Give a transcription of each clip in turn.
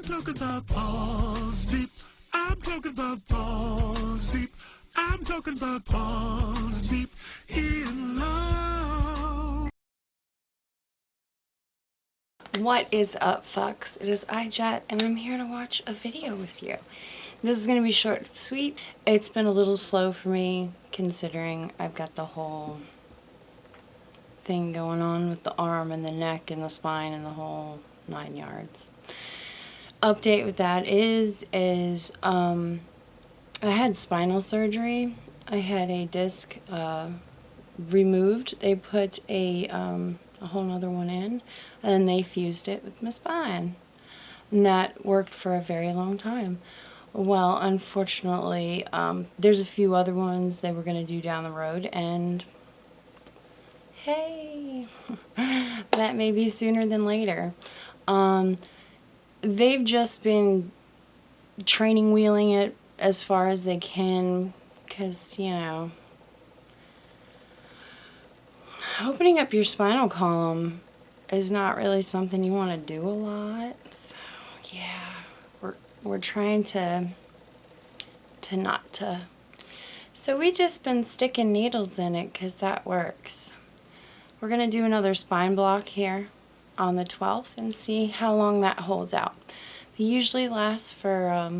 I'm talking about balls deep. I'm talking about balls deep. I'm talking about balls deep in love. What is up, fucks? It is Jet, and I'm here to watch a video with you. This is going to be short and sweet. It's been a little slow for me, considering I've got the whole thing going on with the arm and the neck and the spine and the whole 9 yards. Update with that is I had spinal surgery. I had a disc removed. They put a whole nother one in, and then they fused it with my spine. And that worked for a very long time. Well, unfortunately, there's a few other ones they were going to do down the road, and hey, that may be sooner than later. They've just been training wheeling it as far as they can, because, you know, opening up your spinal column is not really something you want to do a lot. So, yeah, we're trying to not to. So we just been sticking needles in it because that works. We're going to do another spine block here on the 12th and see how long that holds out. They usually last for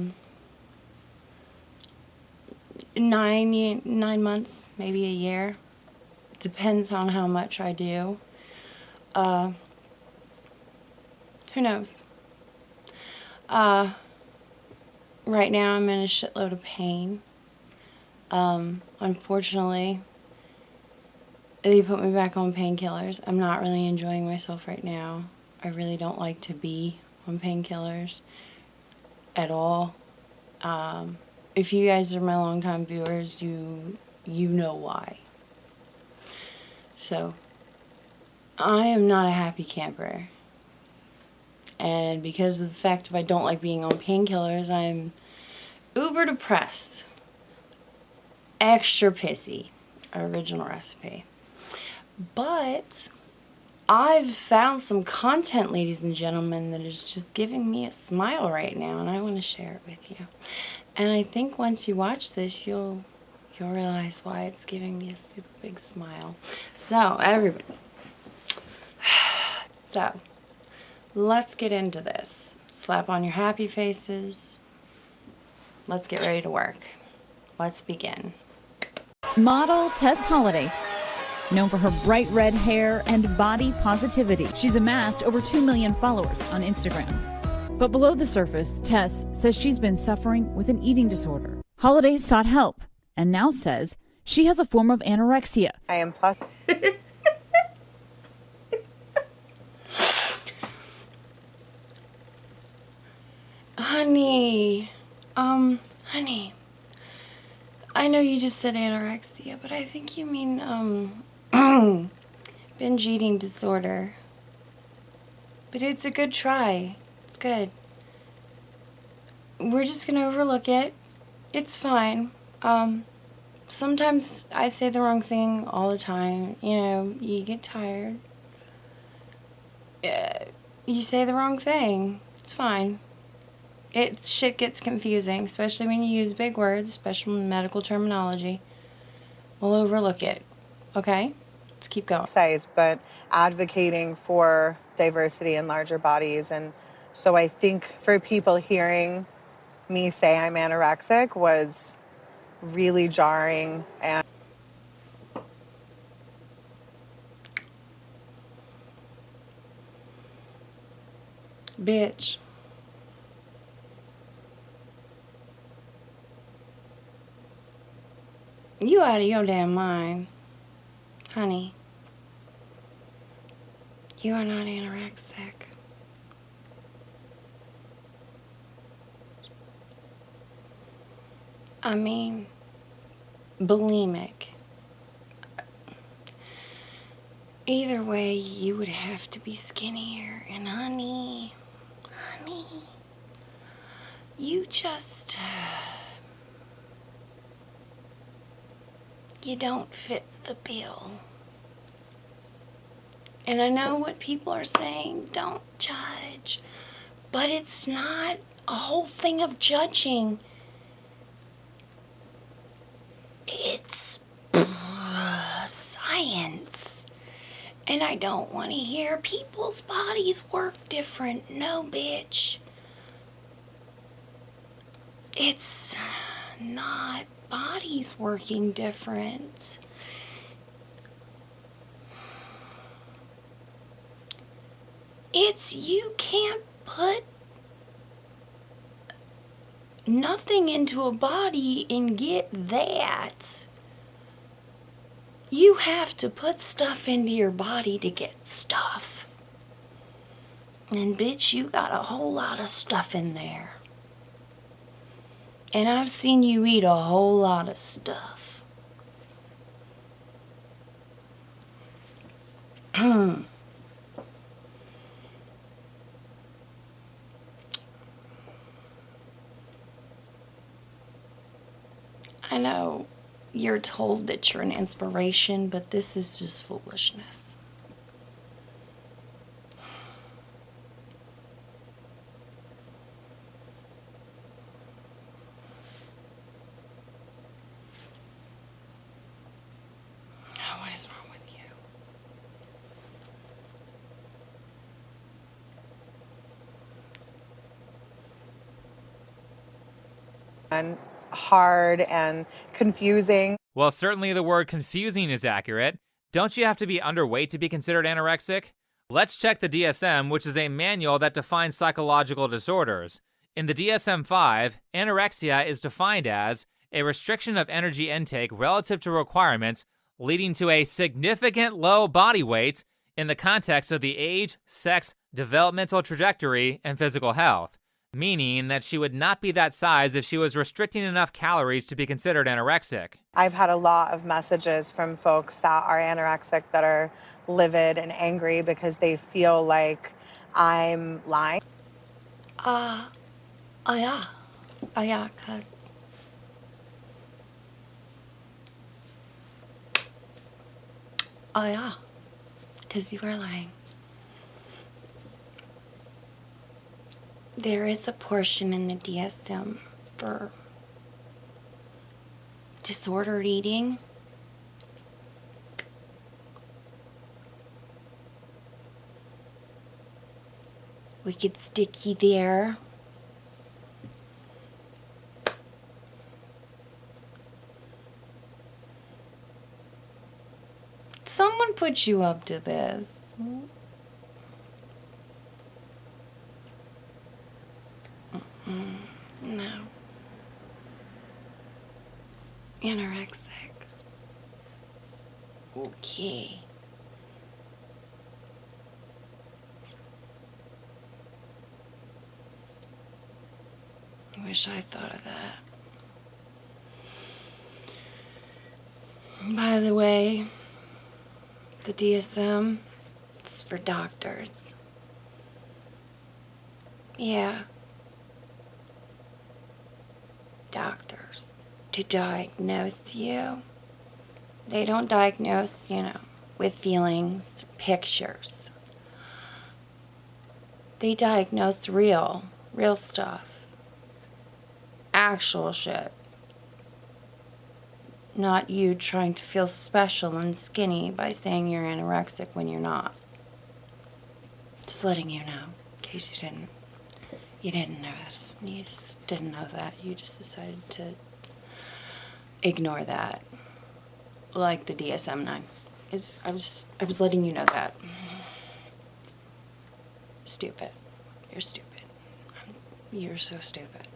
9 months, maybe a year. Depends on how much I do. Who knows? Right now I'm in a shitload of pain. Unfortunately, they put me back on painkillers. I'm not really enjoying myself right now. I really don't like to be on painkillers at all. If you guys are my longtime viewers, you know why. So, I am not a happy camper. And because of the fact if I don't like being on painkillers, I'm uber depressed. Extra pissy. Original recipe. But I've found some content, ladies and gentlemen, that is just giving me a smile right now, and I want to share it with you. And I think once you watch this, you'll realize why it's giving me a super big smile. So, everybody. So, let's get into this. Slap on your happy faces. Let's get ready to work. Let's begin. Model Tess Holliday, known for her bright red hair and body positivity. She's amassed over 2 million followers on Instagram. But below the surface, Tess says she's been suffering with an eating disorder. Holliday sought help and now says she has a form of anorexia. I am plus. Honey, I know you just said anorexia, but I think you mean, binge eating disorder. But it's a good try. It's good. We're just gonna overlook it. It's fine. Sometimes I say the wrong thing all the time. You know, you get tired. You say the wrong thing. It's fine. Shit gets confusing, especially when you use big words, especially medical terminology. We'll overlook it. Okay? Let's keep going. But advocating for diversity in larger bodies. And so I think for people hearing me say I'm anorexic was really jarring. And Bitch. You out of your damn mind. Honey. You are not anorexic. I mean, bulimic. Either way, you would have to be skinnier. And honey, you just... you don't fit the bill. And I know what people are saying, don't judge. But it's not a whole thing of judging. It's science. And I don't want to hear people's bodies work different. No, bitch. It's not bodies working different. It's you can't put nothing into a body and get that. You have to put stuff into your body to get stuff. And bitch, you got a whole lot of stuff in there. And I've seen you eat a whole lot of stuff. I know you're told that you're an inspiration, but this is just foolishness. Oh, what is wrong with you? And hard and confusing. Well, certainly the word confusing is accurate. Don't you have to be underweight to be considered anorexic? Let's check the DSM, which is a manual that defines psychological disorders. In the DSM-5, anorexia is defined as a restriction of energy intake relative to requirements leading to a significant low body weight in the context of the age, sex, developmental trajectory, and physical health, meaning that she would not be that size if she was restricting enough calories to be considered anorexic. I've had a lot of messages from folks that are anorexic that are livid and angry because they feel like I'm lying. Oh yeah, cause you are lying. There is a portion in the DSM for disordered eating. We could stick you there. Someone put you up to this. No. Anorexic. Okay. I wish I thought of that. By the way, the DSM, it's for doctors. Yeah. Doctors to diagnose you. They don't diagnose, with feelings, pictures. They diagnose real stuff. Actual shit. Not you trying to feel special and skinny by saying you're anorexic when you're not. Just letting you know, in case you didn't know that. You just didn't know that. You just decided to ignore that. Like the DSM-9. I was letting you know that. Stupid. You're stupid. You're so stupid.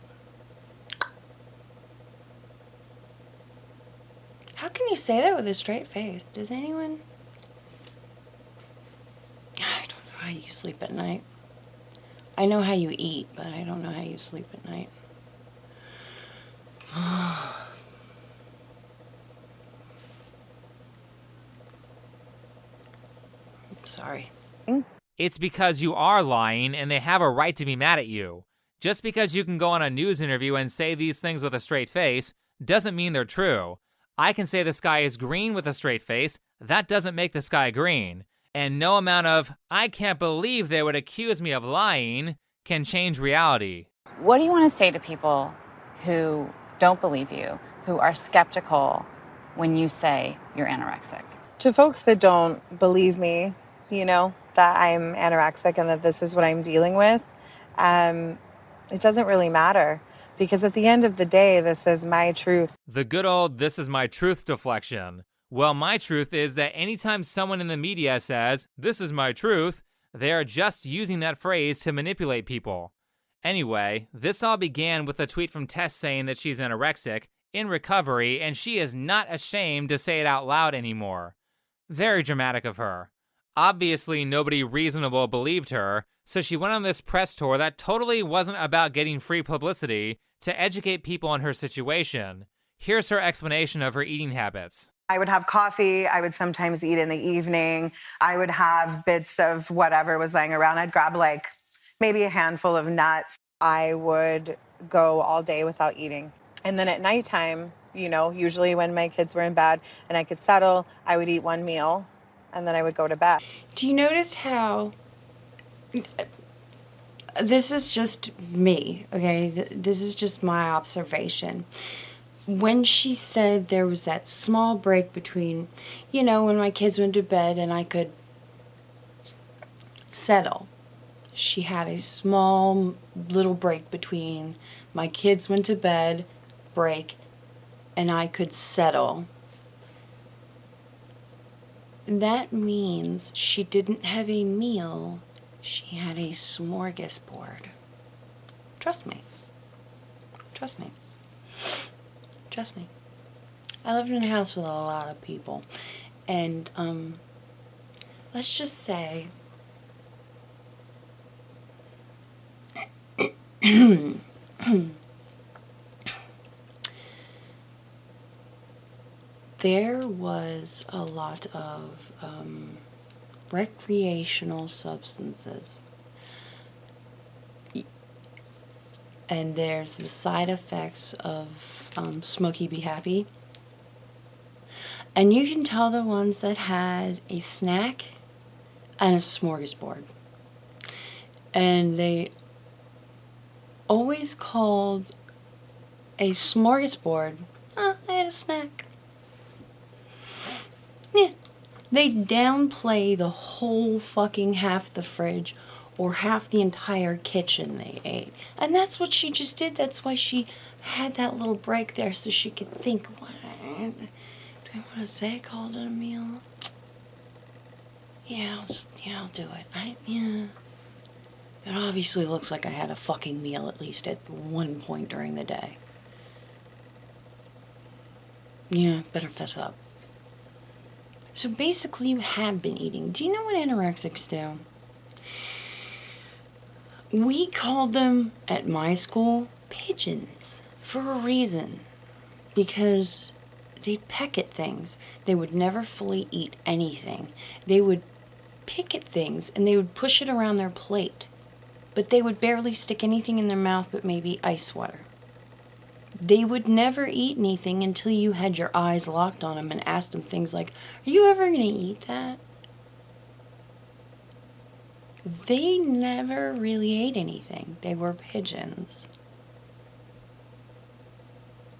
How can you say that with a straight face? Does anyone? I don't know how you sleep at night. I know how you eat, but I don't know how you sleep at night. Sorry. It's because you are lying and they have a right to be mad at you. Just because you can go on a news interview and say these things with a straight face doesn't mean they're true. I can say the sky is green with a straight face. That doesn't make the sky green. And no amount of, I can't believe they would accuse me of lying, can change reality. What do you want to say to people who don't believe you, who are skeptical when you say you're anorexic? To folks that don't believe me, that I'm anorexic and that this is what I'm dealing with, it doesn't really matter, because at the end of the day, this is my truth. The good old "this is my truth" deflection. Well, my truth is that anytime someone in the media says, "this is my truth," they are just using that phrase to manipulate people. Anyway, this all began with a tweet from Tess saying that she's anorexic, in recovery, and she is not ashamed to say it out loud anymore. Very dramatic of her. Obviously, nobody reasonable believed her, so she went on this press tour that totally wasn't about getting free publicity to educate people on her situation. Here's her explanation of her eating habits. I would have coffee. I would sometimes eat in the evening. I would have bits of whatever was laying around. I'd grab maybe a handful of nuts. I would go all day without eating. And then at nighttime, usually when my kids were in bed and I could settle, I would eat one meal and then I would go to bed. Do you notice how this is just me, okay? This is just my observation. When she said there was that small break between, when my kids went to bed and I could settle, she had a small little break between my kids went to bed, break, and I could settle. That means she didn't have a meal, she had a smorgasbord. Trust me. Trust me. Trust me. I lived in a house with a lot of people, and let's just say there was a lot of recreational substances. And there's the side effects of Smoky Be Happy. And you can tell the ones that had a snack and a smorgasbord. And they always called a smorgasbord, I had a snack. Yeah. They downplay the whole fucking half the fridge or half the entire kitchen they ate. And that's what she just did. That's why she had that little break there so she could think, do I want to say I called it a meal? Yeah, I'll do it. It obviously looks like I had a fucking meal at least at one point during the day. Yeah, better fess up. So basically you have been eating. Do you know what anorexics do? We called them, at my school, pigeons, for a reason. Because they'd peck at things. They would never fully eat anything. They would pick at things and they would push it around their plate. But they would barely stick anything in their mouth but maybe ice water. They would never eat anything until you had your eyes locked on them and asked them things like, are you ever going to eat that? They never really ate anything. They were pigeons.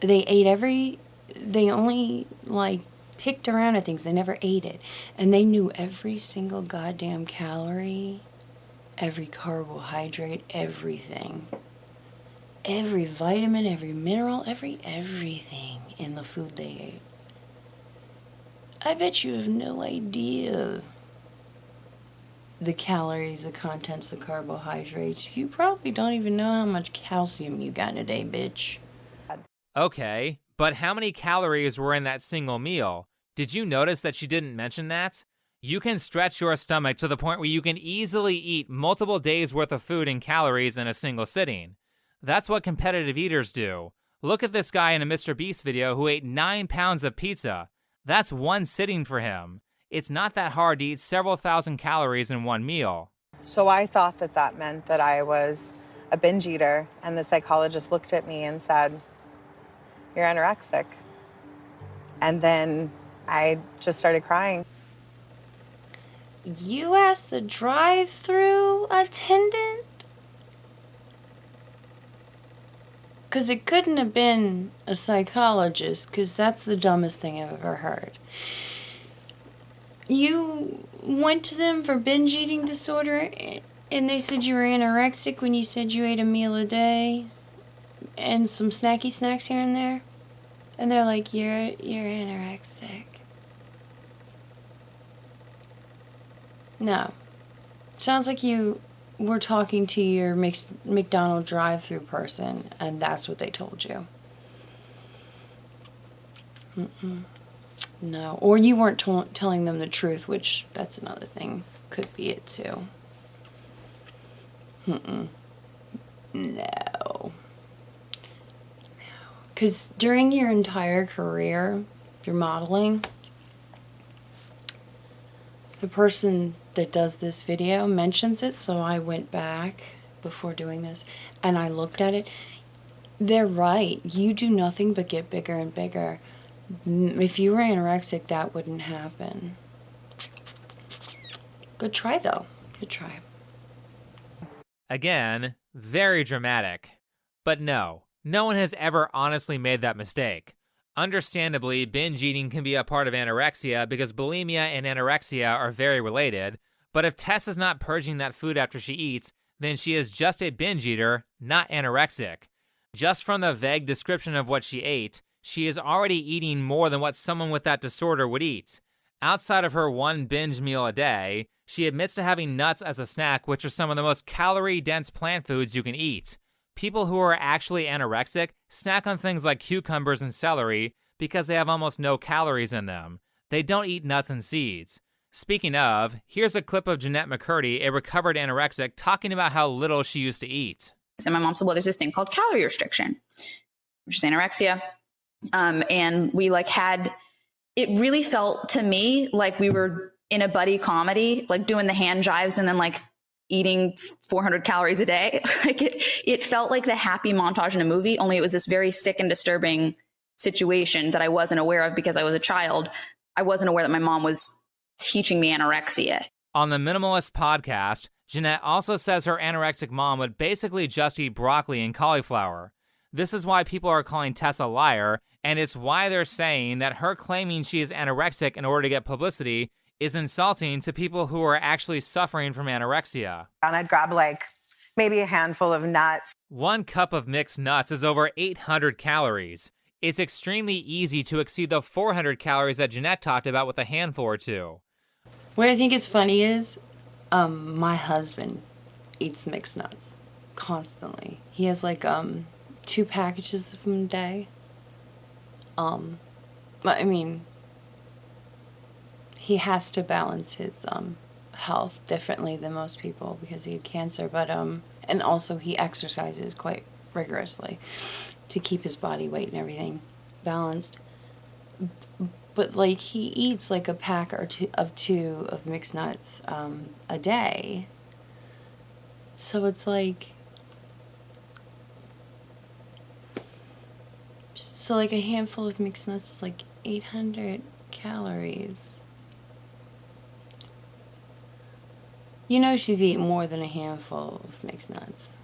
They only, picked around at things. They never ate it. And they knew every single goddamn calorie, every carbohydrate, everything. Every vitamin, every mineral, everything in the food they ate. I bet you have no idea the calories, the contents, the carbohydrates. You probably don't even know how much calcium you got in a day, bitch. Okay, but how many calories were in that single meal? Did you notice that she didn't mention that? You can stretch your stomach to the point where you can easily eat multiple days' worth of food and calories in a single sitting. That's what competitive eaters do. Look at this guy in a Mr. Beast video who ate 9 pounds of pizza. That's one sitting for him. It's not that hard to eat several thousand calories in one meal. So I thought that meant that I was a binge eater, and the psychologist looked at me and said, you're anorexic. And then I just started crying. You asked the drive-through attendant Because it couldn't have been a psychologist, because that's the dumbest thing I've ever heard. You went to them for binge eating disorder, and they said you were anorexic when you said you ate a meal a day and some snacky snacks here and there. And they're like, you're anorexic. No. Sounds like you were talking to your McDonald's drive-thru person, and that's what they told you. No. Or you weren't telling them the truth, which that's another thing. Could be it, too. No. Because during your entire career, your modeling, the person that does this video mentions it, so I went back before doing this, and I looked at it. They're right. You do nothing but get bigger and bigger. If you were anorexic, that wouldn't happen. Good try, though. Good try. Again, very dramatic. But no one has ever honestly made that mistake. Understandably, binge eating can be a part of anorexia because bulimia and anorexia are very related, but if Tess is not purging that food after she eats, then she is just a binge eater, not anorexic. Just from the vague description of what she ate, she is already eating more than what someone with that disorder would eat. Outside of her one binge meal a day, she admits to having nuts as a snack, which are some of the most calorie-dense plant foods you can eat. People who are actually anorexic snack on things like cucumbers and celery because they have almost no calories in them. They don't eat nuts and seeds. Speaking of, here's a clip of Jeanette McCurdy, a recovered anorexic, talking about how little she used to eat. So my mom said, well, there's this thing called calorie restriction, which is anorexia. And we it really felt to me like we were in a buddy comedy, like doing the hand jives and then like eating 400 calories a day. Like it felt like the happy montage in a movie, only it was this very sick and disturbing situation that I wasn't aware of because I was a child. I wasn't aware that my mom was teaching me anorexia. On the Minimalist podcast, Jeanette also says her anorexic mom would basically just eat broccoli and cauliflower. This is why people are calling Tess a liar, and it's why they're saying that her claiming she is anorexic in order to get publicity is insulting to people who are actually suffering from anorexia. And I'd grab maybe a handful of nuts. 1 cup of mixed nuts is over 800 calories. It's extremely easy to exceed the 400 calories that Jeanette talked about with a handful or two. What I think is funny is my husband eats mixed nuts constantly. He has 2 packages of them a day. I mean, he has to balance his health differently than most people because he had cancer, but and also he exercises quite rigorously to keep his body weight and everything balanced. But he eats a pack or two of mixed nuts a day. So it's so a handful of mixed nuts is 800 calories. You know she's eating more than a handful of mixed nuts.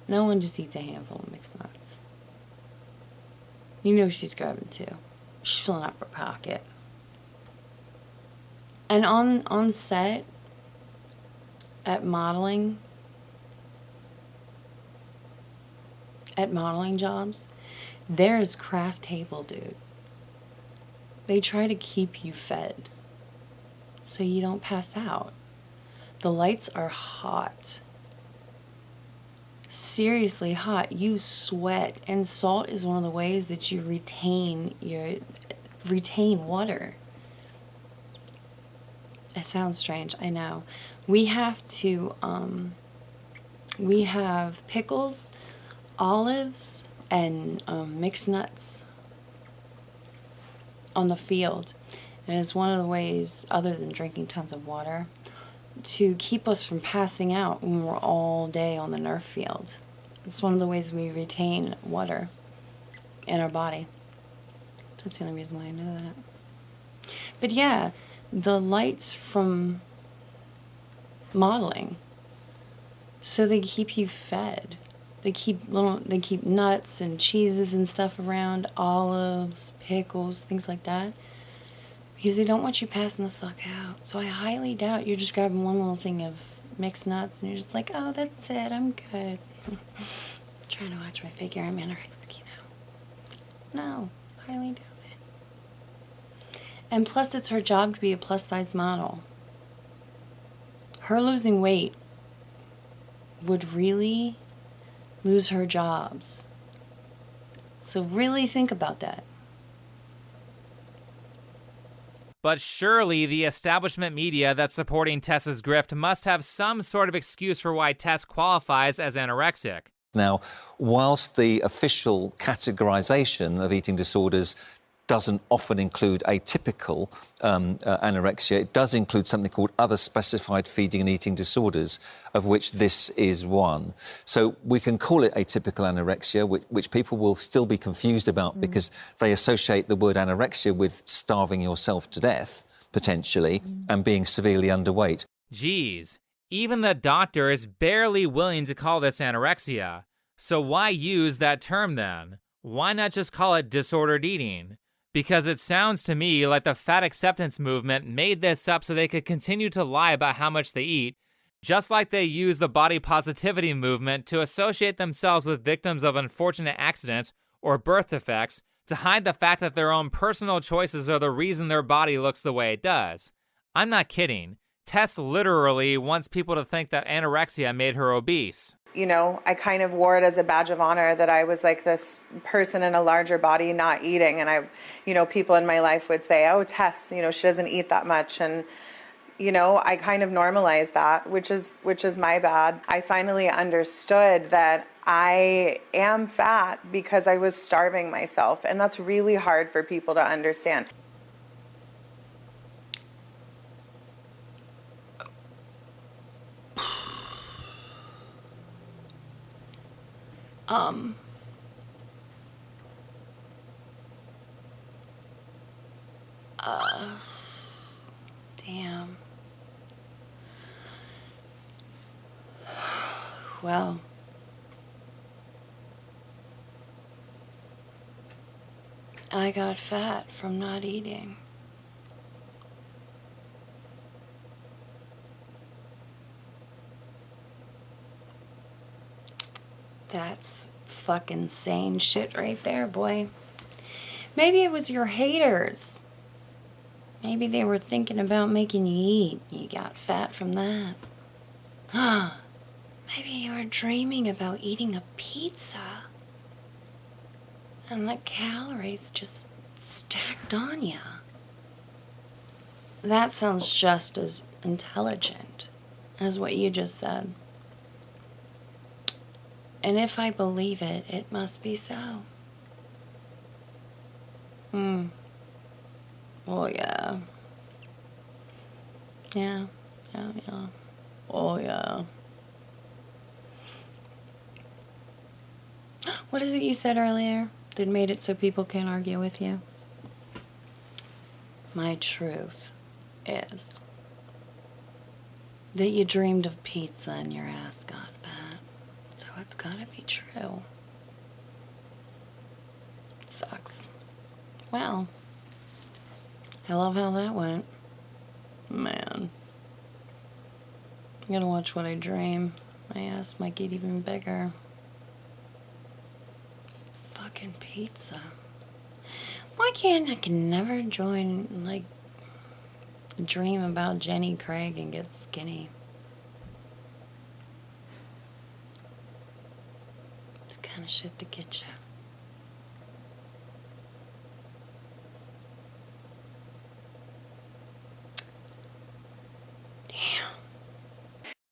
No one just eats a handful of mixed nuts. You know she's grabbing 2. She's filling up her pocket. And on set, at modeling jobs, there is craft table, dude. They try to keep you fed so you don't pass out. The lights are hot. Seriously hot. You sweat, and salt is one of the ways that you retain water. It sounds strange, I know. We have pickles, olives, and mixed nuts on the field. And it's one of the ways, other than drinking tons of water, to keep us from passing out when we're all day on the Nerf field. It's one of the ways we retain water in our body. That's the only reason why I know that. But yeah, the lights from modeling, so they keep you fed. They keep nuts and cheeses and stuff around, olives, pickles, things like that, because they don't want you passing the fuck out. So I highly doubt you're just grabbing one little thing of mixed nuts and you're just like, oh, that's it, I'm good. Trying to watch my figure. I'm anorexic, you know. No, highly doubt it. And plus, it's her job to be a plus-size model. Her losing weight would really lose her jobs. So really think about that. But surely the establishment media that's supporting Tess's grift must have some sort of excuse for why Tess qualifies as anorexic. Now, whilst the official categorization of eating disorders doesn't often include atypical anorexia, it does include something called other specified feeding and eating disorders, of which this is one. So we can call it atypical anorexia, which people will still be confused about because they associate the word anorexia with starving yourself to death, potentially, and being severely underweight. Geez, even the doctor is barely willing to call this anorexia. So why use that term then? Why not just call it disordered eating? Because it sounds to me like the fat acceptance movement made this up so they could continue to lie about how much they eat, just like they use the body positivity movement to associate themselves with victims of unfortunate accidents or birth defects to hide the fact that their own personal choices are the reason their body looks the way it does. I'm not kidding. Tess literally wants people to think that anorexia made her obese. You know, I kind of wore it as a badge of honor that I was like this person in a larger body not eating. And I, you know, people in my life would say, oh, Tess, you know, she doesn't eat that much. And, you know, I kind of normalized that, which is my bad. I finally understood that I am fat because I was starving myself. And that's really hard for people to understand. Damn. Well, I got fat from not eating. That's fucking sane shit right there, boy. Maybe it was your haters. Maybe they were thinking about making you eat. You got fat from that. Maybe you were dreaming about eating a pizza. And the calories just stacked on you. That sounds just as intelligent as what you just said. And if I believe it, it must be so. Oh, yeah. Yeah. Oh, yeah. What is it you said earlier that made it so people can't argue with you? My truth is that you dreamed of pizza and your ass got fat. So it's gotta be true. It sucks. Well, I love how that went. Man. I'm gonna watch what I dream. My ass might get even bigger. Fucking pizza. Why can't I can never join, like, dream about Jenny Craig and get skinny? It's kind of shit to get you.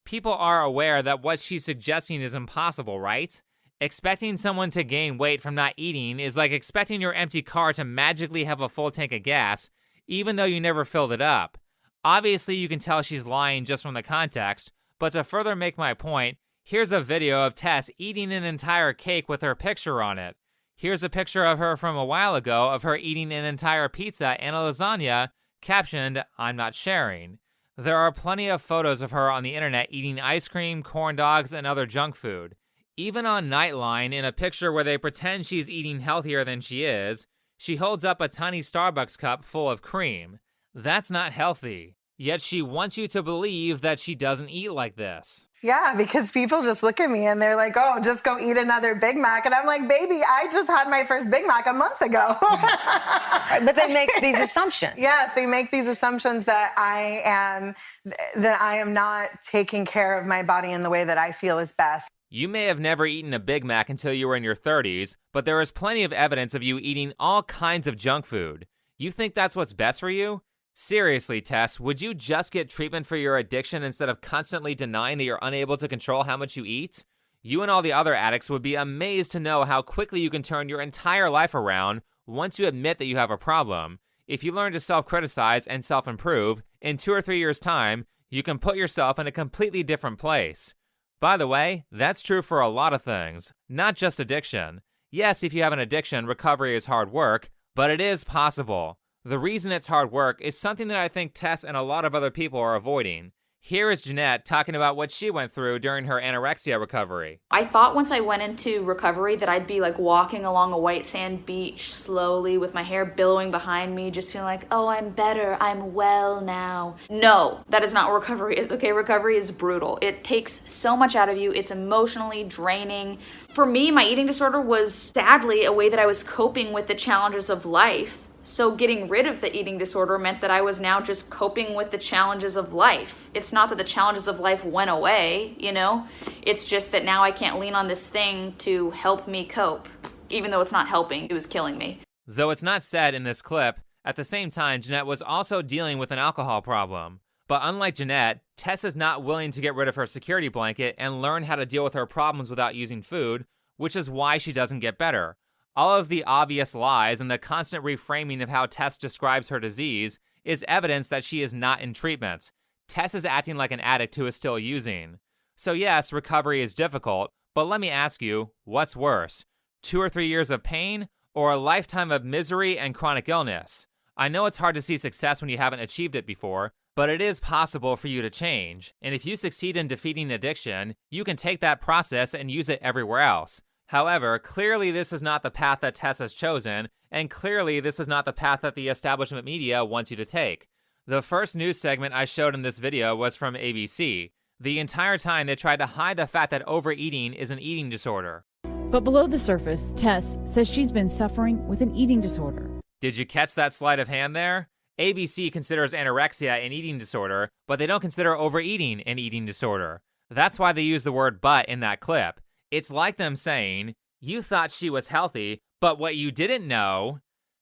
People are aware that what she's suggesting is impossible, right? Expecting someone to gain weight from not eating is like expecting your empty car to magically have a full tank of gas, even though you never filled it up. Obviously, you can tell she's lying just from the context, but to further make my point, here's a video of Tess eating an entire cake with her picture on it. Here's a picture of her from a while ago of her eating an entire pizza and a lasagna, captioned, "I'm not sharing." There are plenty of photos of her on the internet eating ice cream, corn dogs, and other junk food. Even on Nightline, in a picture where they pretend she's eating healthier than she is, she holds up a tiny Starbucks cup full of cream. That's not healthy. Yet she wants you to believe that she doesn't eat like this. Yeah, because people just look at me and they're like, oh, just go eat another Big Mac. And I'm like, baby, I just had my first Big Mac a month ago. But they make these assumptions. Yes, they make these assumptions that I am not taking care of my body in the way that I feel is best. You may have never eaten a Big Mac until you were in your 30s, but there is plenty of evidence of you eating all kinds of junk food. You think that's what's best for you? Seriously, Tess, would you just get treatment for your addiction instead of constantly denying that you're unable to control how much you eat? You and all the other addicts would be amazed to know how quickly you can turn your entire life around once you admit that you have a problem. If you learn to self-criticize and self-improve, in 2 or 3 years' time, you can put yourself in a completely different place. By the way, that's true for a lot of things, not just addiction. Yes, if you have an addiction, recovery is hard work, but it is possible. The reason it's hard work is something that I think Tess and a lot of other people are avoiding. Here is Jeanette talking about what she went through during her anorexia recovery. I thought once I went into recovery that I'd be like walking along a white sand beach slowly with my hair billowing behind me, just feeling like, oh, I'm better, I'm well now. No, that is not what recovery is, okay? Recovery is brutal. It takes so much out of you. It's emotionally draining. For me, my eating disorder was sadly a way that I was coping with the challenges of life. So getting rid of the eating disorder meant that I was now just coping with the challenges of life. It's not that the challenges of life went away, you know? It's just that now I can't lean on this thing to help me cope. Even though it's not helping, it was killing me. Though it's not said in this clip, at the same time, Jeanette was also dealing with an alcohol problem. But unlike Jeanette, Tess is not willing to get rid of her security blanket and learn how to deal with her problems without using food, which is why she doesn't get better. All of the obvious lies and the constant reframing of how Tess describes her disease is evidence that she is not in treatment. Tess is acting like an addict who is still using. So yes, recovery is difficult, but let me ask you, what's worse? 2 or 3 years of pain or a lifetime of misery and chronic illness? I know it's hard to see success when you haven't achieved it before, but it is possible for you to change. And if you succeed in defeating addiction, you can take that process and use it everywhere else. However, clearly this is not the path that Tess has chosen, and clearly this is not the path that the establishment media wants you to take. The first news segment I showed in this video was from ABC. The entire time they tried to hide the fact that overeating is an eating disorder. But below the surface, Tess says she's been suffering with an eating disorder. Did you catch that sleight of hand there? ABC considers anorexia an eating disorder, but they don't consider overeating an eating disorder. That's why they use the word "but" in that clip. It's like them saying, you thought she was healthy, but what you didn't know.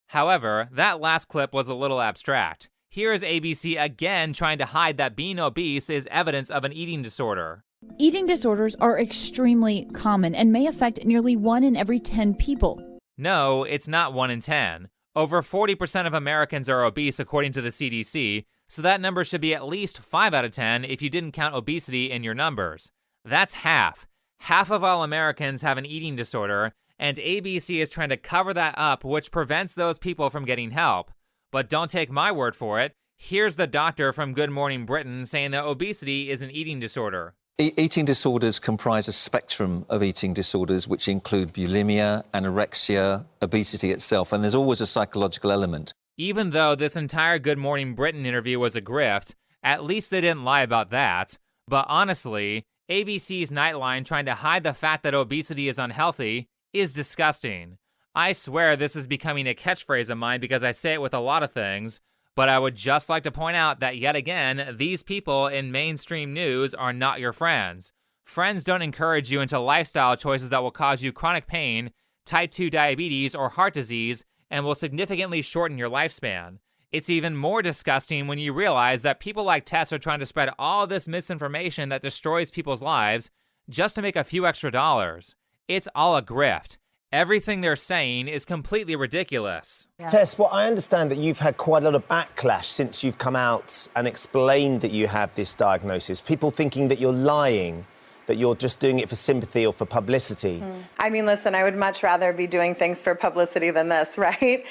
However, that last clip was a little abstract. Here is ABC again trying to hide that being obese is evidence of an eating disorder. Eating disorders are extremely common and may affect nearly 1 in every 10 people. No, it's not 1 in 10. Over 40% of Americans are obese according to the CDC, so that number should be at least 5 out of 10 if you didn't count obesity in your numbers. That's half. Half of all Americans have an eating disorder, and ABC is trying to cover that up, which prevents those people from getting help. But don't take my word for it. Here's the doctor from Good Morning Britain saying that obesity is an eating disorder. Eating disorders comprise a spectrum of eating disorders which include bulimia, anorexia, obesity itself, and there's always a psychological element. Even though this entire Good Morning Britain interview was a grift, at least they didn't lie about that. But honestly, ABC's Nightline trying to hide the fact that obesity is unhealthy is disgusting. I swear this is becoming a catchphrase of mine because I say it with a lot of things, but I would just like to point out that yet again, these people in mainstream news are not your friends. Friends don't encourage you into lifestyle choices that will cause you chronic pain, type 2 diabetes, or heart disease, and will significantly shorten your lifespan. It's even more disgusting when you realize that people like Tess are trying to spread all this misinformation that destroys people's lives just to make a few extra dollars. It's all a grift. Everything they're saying is completely ridiculous. Yeah. Tess, well, I understand that you've had quite a lot of backlash since you've come out and explained that you have this diagnosis. People thinking that you're lying, that you're just doing it for sympathy or for publicity. I mean, listen, I would much rather be doing things for publicity than this, right?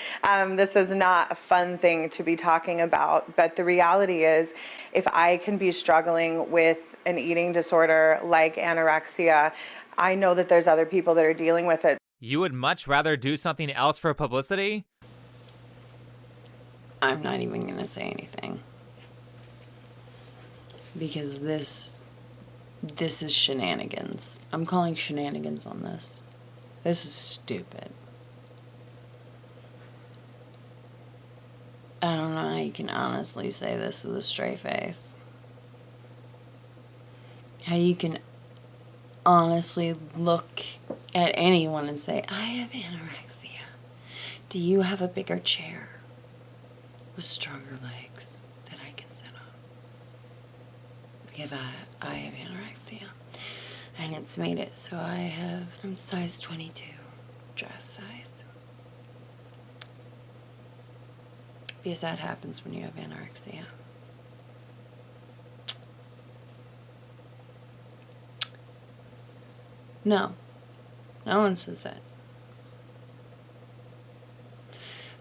This is not a fun thing to be talking about. But the reality is, if I can be struggling with an eating disorder like anorexia, I know that there's other people that are dealing with it. You would much rather do something else for publicity? I'm not even going to say anything. Because this is shenanigans. I'm calling shenanigans on this. This is stupid. I don't know how you can honestly say this with a straight face. How you can honestly look at anyone and say, I have anorexia. Do you have a bigger chair with stronger legs that I can sit on? Because I have anorexia. And it's made it so I'm size 22, dress size. Because that happens when you have anorexia. No one says that.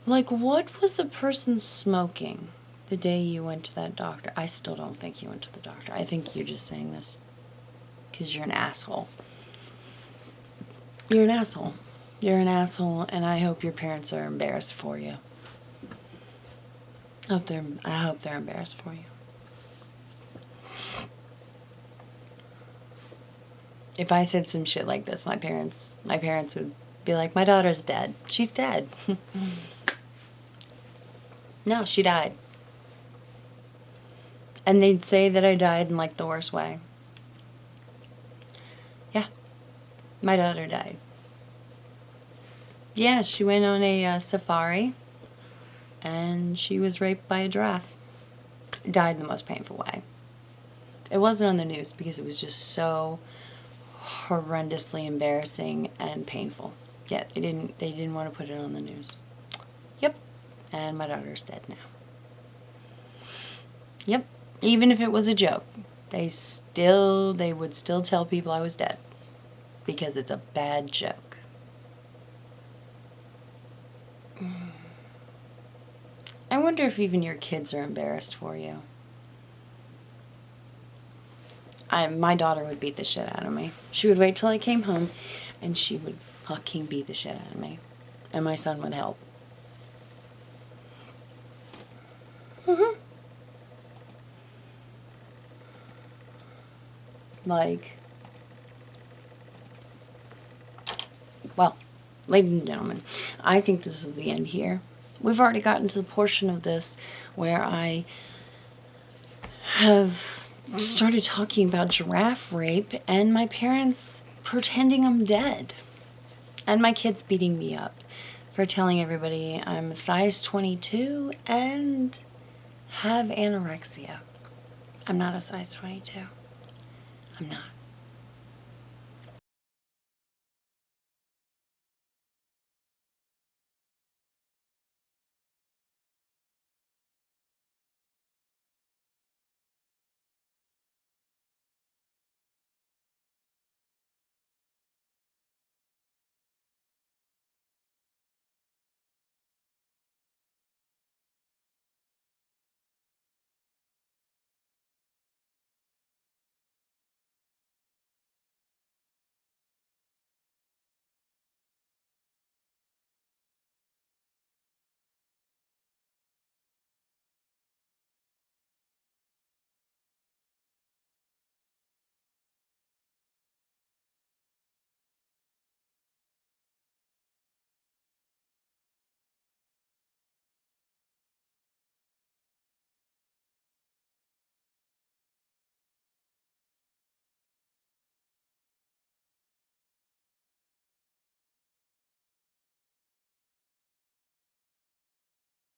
Like, what was the person smoking the day you went to that doctor? I still don't think you went to the doctor. I think you're just saying this because you're an asshole. You're an asshole. You're an asshole, and I hope your parents are embarrassed for you. I hope they're embarrassed for you. If I said some shit like this, my parents would be like, my daughter's dead. She's dead. No, she died. And they'd say that I died in like the worst way. Yeah, my daughter died. Yeah, she went on a safari and she was raped by a giraffe. Died in the most painful way. It wasn't on the news because it was just so horrendously embarrassing and painful. Yeah, they didn't want to put it on the news. Yep. And my daughter's dead now. Yep. Even if it was a joke, they would still tell people I was dead because it's a bad joke. I wonder if even your kids are embarrassed for you. My daughter would beat the shit out of me. She would wait till I came home and she would fucking beat the shit out of me. And my son would help. Like, well, ladies and gentlemen, I think this is the end here. We've already gotten to the portion of this where I have started talking about giraffe rape and my parents pretending I'm dead. And my kids beating me up for telling everybody I'm a size 22 and have anorexia. I'm not a size 22. I'm not.